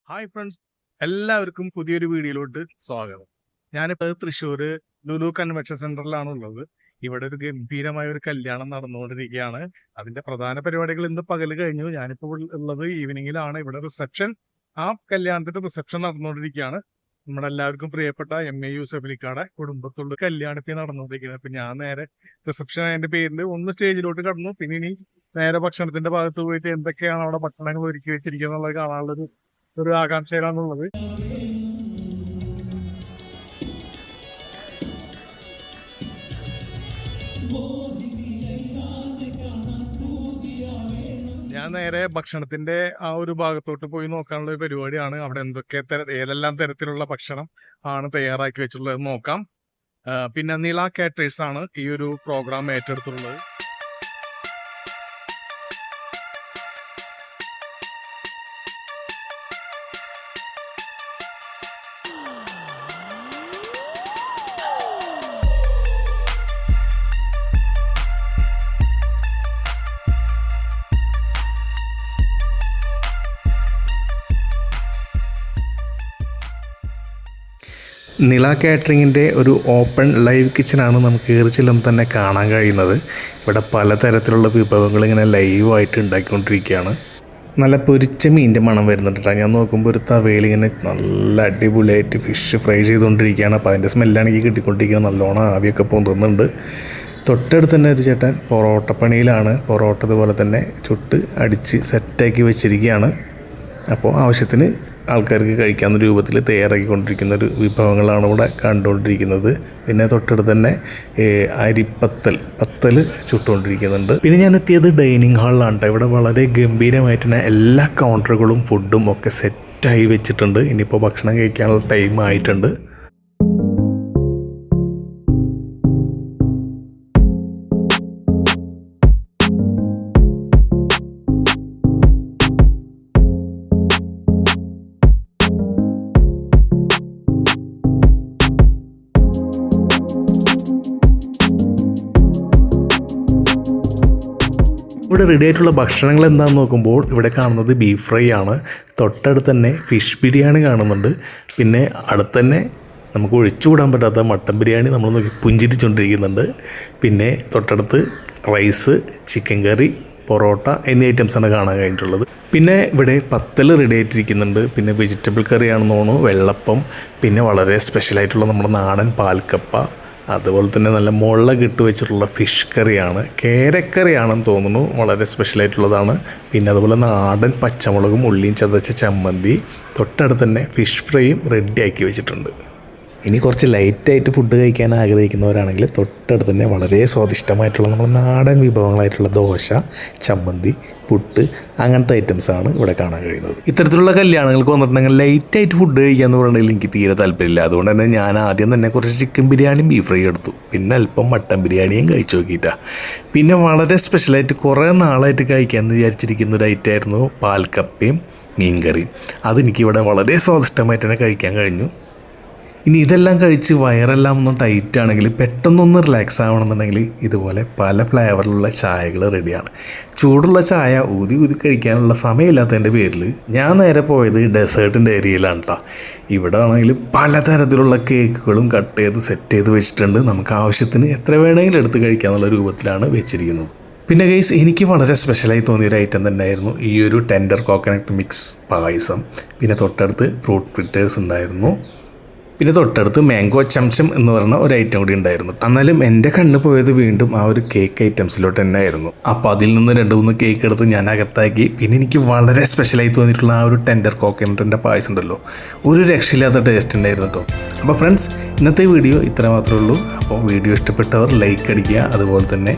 Hi friends, എല്ലാവർക്കും പുതിയൊരു വീഡിയോയിലോട്ട് സ്വാഗതം. ഞാനിപ്പോൾ തൃശ്ശൂർ ലുലു കൺവെൻഷൻ സെന്ററിലാണ് ഉള്ളത്. ഇവിടെ ഒരു ഗംഭീരമായ ഒരു കല്യാണം നടന്നുകൊണ്ടിരിക്കുകയാണ്. അതിന്റെ പ്രധാന പരിപാടികൾ ഇന്ന് പകൽ കഴിഞ്ഞു. ഞാനിപ്പോൾ ഉള്ളത് ഈവനിങ്ങിലാണ്. ഇവിടെ റിസപ്ഷൻ, ആ കല്യാണത്തിന്റെ റിസപ്ഷൻ നടന്നുകൊണ്ടിരിക്കുകയാണ്. നമ്മുടെ എല്ലാവർക്കും പ്രിയപ്പെട്ട MA യൂസഫലിക്കാടെ കുടുംബത്തുള്ള കല്യാണത്തിൽ നടന്നുകൊണ്ടിരിക്കുന്നത്. അപ്പൊ ഞാൻ നേരെ റിസപ്ഷൻ അതിന്റെ പേരിൽ ഒന്ന് സ്റ്റേജിലോട്ട് കടന്നു. പിന്നെ ഇനി നേരെ ഭക്ഷണത്തിന്റെ ഭാഗത്ത് പോയിട്ട് എന്തൊക്കെയാണ് അവിടെ ഭക്ഷണങ്ങൾ ഒരുക്കി വെച്ചിരിക്കുക എന്നുള്ളത് കാണാനുള്ളൊരു ആകാംക്ഷയിലാണുള്ളത്. ഞാൻ നേരെ ഭക്ഷണത്തിന്റെ ആ ഒരു ഭാഗത്തോട്ട് പോയി നോക്കാനുള്ള ഒരു പരിപാടിയാണ്. അവിടെ ഏതെല്ലാം തരത്തിലുള്ള ഭക്ഷണം ആണ് തയ്യാറാക്കി വെച്ചിട്ടുള്ളത് നോക്കാം. പിന്നെ നില കാറ്റേഴ്സ് ആണ് ഈ ഒരു പ്രോഗ്രാം ഏറ്റെടുത്തിട്ടുള്ളത്. നില കാറ്ററിങ്ങിൻ്റെ ഒരു ഓപ്പൺ ലൈവ് കിച്ചണാണ് നമുക്ക് കയറി ചെല്ലുമ്പോൾ തന്നെ കാണാൻ കഴിയുന്നത്. ഇവിടെ പലതരത്തിലുള്ള വിഭവങ്ങൾ ഇങ്ങനെ ലൈവായിട്ട് ഉണ്ടാക്കിക്കൊണ്ടിരിക്കുകയാണ്. നല്ല പൊരിച്ച മീനിൻ്റെ മണം വരുന്നുണ്ട് കേട്ടോ. ഞാൻ നോക്കുമ്പോൾ ഒരു തവയിൽ ഇങ്ങനെ നല്ല അടിപൊളിയായിട്ട് ഫിഷ് ഫ്രൈ ചെയ്തുകൊണ്ടിരിക്കുകയാണ്. അപ്പോൾ അതിൻ്റെ സ്മെല്ലാണെങ്കിൽ കിട്ടിക്കൊണ്ടിരിക്കുക. നല്ലോണം ആവിയൊക്കെ പൊന്തുന്നുണ്ട്. തൊട്ടടുത്ത് തന്നെ ഒരു ചേട്ടൻ പൊറോട്ട പണിയിലാണ്. പൊറോട്ട ഇതുപോലെ തന്നെ ചുട്ട് അടിച്ച് സെറ്റാക്കി വെച്ചിരിക്കുകയാണ്. അപ്പോൾ ആവശ്യത്തിന് ആൾക്കാർക്ക് കഴിക്കാവുന്ന രൂപത്തിൽ തയ്യാറാക്കിക്കൊണ്ടിരിക്കുന്ന ഒരു വിഭവങ്ങളാണ് ഇവിടെ കണ്ടുകൊണ്ടിരിക്കുന്നത്. പിന്നെ തൊട്ടടുത്ത് തന്നെ പത്തൽ ചുട്ടുകൊണ്ടിരിക്കുന്നുണ്ട്. പിന്നെ ഞാൻ എത്തിയത് ഡൈനിങ് ഹാളിലാണ്. ഇവിടെ വളരെ ഗംഭീരമായിട്ട് തന്നെ എല്ലാ കൗണ്ടറുകളും ഫുഡും ഒക്കെ സെറ്റായി വെച്ചിട്ടുണ്ട്. ഇനിയിപ്പോൾ ഭക്ഷണം കഴിക്കാനുള്ള ടൈം ആയിട്ടുണ്ട്. ഇവിടെ റെഡി ആയിട്ടുള്ള ഭക്ഷണങ്ങൾ എന്താണെന്ന് നോക്കുമ്പോൾ ഇവിടെ കാണുന്നത് ബീഫ് ഫ്രൈ ആണ്. തൊട്ടടുത്ത് തന്നെ ഫിഷ് ബിരിയാണി കാണുന്നുണ്ട്. പിന്നെ അടുത്ത് തന്നെ നമുക്ക് ഒഴിച്ചുകൂടാൻ പറ്റാത്ത മട്ടൻ ബിരിയാണി നമ്മൾ നോക്കി പുഞ്ചിരിച്ചുകൊണ്ടിരിക്കുന്നുണ്ട്. പിന്നെ തൊട്ടടുത്ത് റൈസ്, ചിക്കൻ കറി, പൊറോട്ട എന്നീ ഐറ്റംസാണ് കാണാൻ കഴിഞ്ഞിട്ടുള്ളത്. പിന്നെ ഇവിടെ പത്തൽ റെഡി ആയിട്ടിരിക്കുന്നുണ്ട്. പിന്നെ വെജിറ്റബിൾ കറിയാണെന്ന് തോന്നുന്നു, വെള്ളപ്പം, പിന്നെ വളരെ സ്പെഷ്യലായിട്ടുള്ള നമ്മുടെ നാടൻ പാൽക്കപ്പ, അതുപോലെ തന്നെ നല്ല മുളക് ഇട്ട് വെച്ചിട്ടുള്ള ഫിഷ് കറിയാണ്, കേരക്കറിയാണെന്ന് തോന്നുന്നു, വളരെ സ്പെഷ്യലായിട്ടുള്ളതാണ്. പിന്നെ അതുപോലെ നാടൻ പച്ചമുളകും ഉള്ളിയും ചതച്ച ചമ്മന്തി, തൊട്ടടുത്ത് തന്നെ ഫിഷ് ഫ്രൈയും റെഡിയാക്കി വെച്ചിട്ടുണ്ട്. ഇനി കുറച്ച് ലൈറ്റായിട്ട് ഫുഡ് കഴിക്കാൻ ആഗ്രഹിക്കുന്നവരാണെങ്കിൽ തൊട്ടടുത്ത് തന്നെ വളരെ സ്വാദിഷ്ടമായിട്ടുള്ള നമ്മുടെ നാടൻ വിഭവങ്ങളായിട്ടുള്ള ദോശ, ചമ്മന്തി, പുട്ട്, അങ്ങനത്തെ ഐറ്റംസാണ് ഇവിടെ കാണാൻ കഴിയുന്നത്. ഇത്തരത്തിലുള്ള കല്യാണങ്ങൾക്ക് വന്നിട്ടുണ്ടെങ്കിൽ ലൈറ്റായിട്ട് ഫുഡ് കഴിക്കാമെന്ന് പറഞ്ഞാൽ എനിക്ക് തീരെ താല്പര്യമില്ല. അതുകൊണ്ട് തന്നെ ഞാൻ ആദ്യം തന്നെ കുറച്ച് ചിക്കൻ ബിരിയാണിയും ബീഫ് ഫ്രൈ എടുത്തു. പിന്നെ അല്പം മട്ടൻ ബിരിയാണിയും കഴിച്ചു നോക്കിയിട്ടാണ്. പിന്നെ വളരെ സ്പെഷ്യലായിട്ട് കുറേ നാളായിട്ട് കഴിക്കാമെന്ന് വിചാരിച്ചിരിക്കുന്ന ഒരു ഐറ്റമായിരുന്നു പാൽക്കപ്പയും മീൻകറിയും. അതെനിക്കിവിടെ വളരെ സ്വാദിഷ്ടമായിട്ട് തന്നെ കഴിക്കാൻ കഴിഞ്ഞു. ഇനി ഇതെല്ലാം കഴിച്ച് വയറെല്ലാം ഒന്ന് ടൈറ്റ് ആണെങ്കിൽ പെട്ടെന്നൊന്ന് റിലാക്സ് ആവണമെന്നുണ്ടെങ്കിൽ ഇതുപോലെ പല ഫ്ലേവറിലുള്ള ചായകൾ റെഡിയാണ്. ചൂടുള്ള ചായ ഊതി കഴിക്കാനുള്ള സമയമില്ലാത്തതിൻ്റെ പേരിൽ ഞാൻ നേരെ പോയത് ഡെസേർട്ടിൻ്റെ ഏരിയയിലാണ് കേട്ടോ. ഇവിടെ ആണെങ്കിൽ പലതരത്തിലുള്ള കേക്കുകളും കട്ട് ചെയ്ത് സെറ്റ് ചെയ്ത് വെച്ചിട്ടുണ്ട്. നമുക്ക് ആവശ്യത്തിന് എത്ര വേണമെങ്കിലും എടുത്ത് കഴിക്കാമെന്നുള്ള രൂപത്തിലാണ് വെച്ചിരിക്കുന്നത്. പിന്നെ ഗൈസ്, എനിക്ക് വളരെ സ്പെഷ്യലായി തോന്നിയൊരു ഐറ്റം തന്നെയായിരുന്നു ഈ ഒരു ടെൻഡർ കോക്കനട്ട് മിക്സ് പായസം. പിന്നെ തൊട്ടടുത്ത് ഫ്രൂട്ട് ഫ്രിറ്റേഴ്സ് ഉണ്ടായിരുന്നു. പിന്നെ തൊട്ടടുത്ത് മാംഗോ ചംചം എന്ന് പറഞ്ഞ ഒരു ഐറ്റം കൂടി ഉണ്ടായിരുന്നു. എന്നാലും എൻ്റെ കണ്ണ് പോയത് വീണ്ടും ആ ഒരു കേക്ക് ഐറ്റംസിലോട്ട് തന്നെ ആയിരുന്നു. അപ്പോൾ അതിൽ നിന്ന് 2-3 കേക്ക് എടുത്ത് ഞാൻ അകത്താക്കി. പിന്നെ എനിക്ക് വളരെ സ്പെഷ്യലായി തോന്നിയിട്ടുള്ള ആ ഒരു ടെൻഡർ കോക്കനട്ടിൻ്റെ പായസം ഉണ്ടല്ലോ, ഒരു രക്ഷയില്ലാത്ത ടേസ്റ്റ് ഉണ്ടായിരുന്നു കേട്ടോ. അപ്പോൾ ഫ്രണ്ട്സ്, ഇന്നത്തെ വീഡിയോ ഇത്ര മാത്രമേ ഉള്ളൂ. അപ്പോൾ വീഡിയോ ഇഷ്ടപ്പെട്ടവർ ലൈക്ക് അടിക്കുക. അതുപോലെ തന്നെ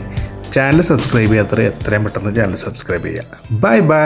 ചാനൽ സബ്സ്ക്രൈബ് ചെയ്യാത്തവർ എത്രയും പെട്ടെന്ന് ചാനൽ സബ്സ്ക്രൈബ് ചെയ്യുക. Bye bye.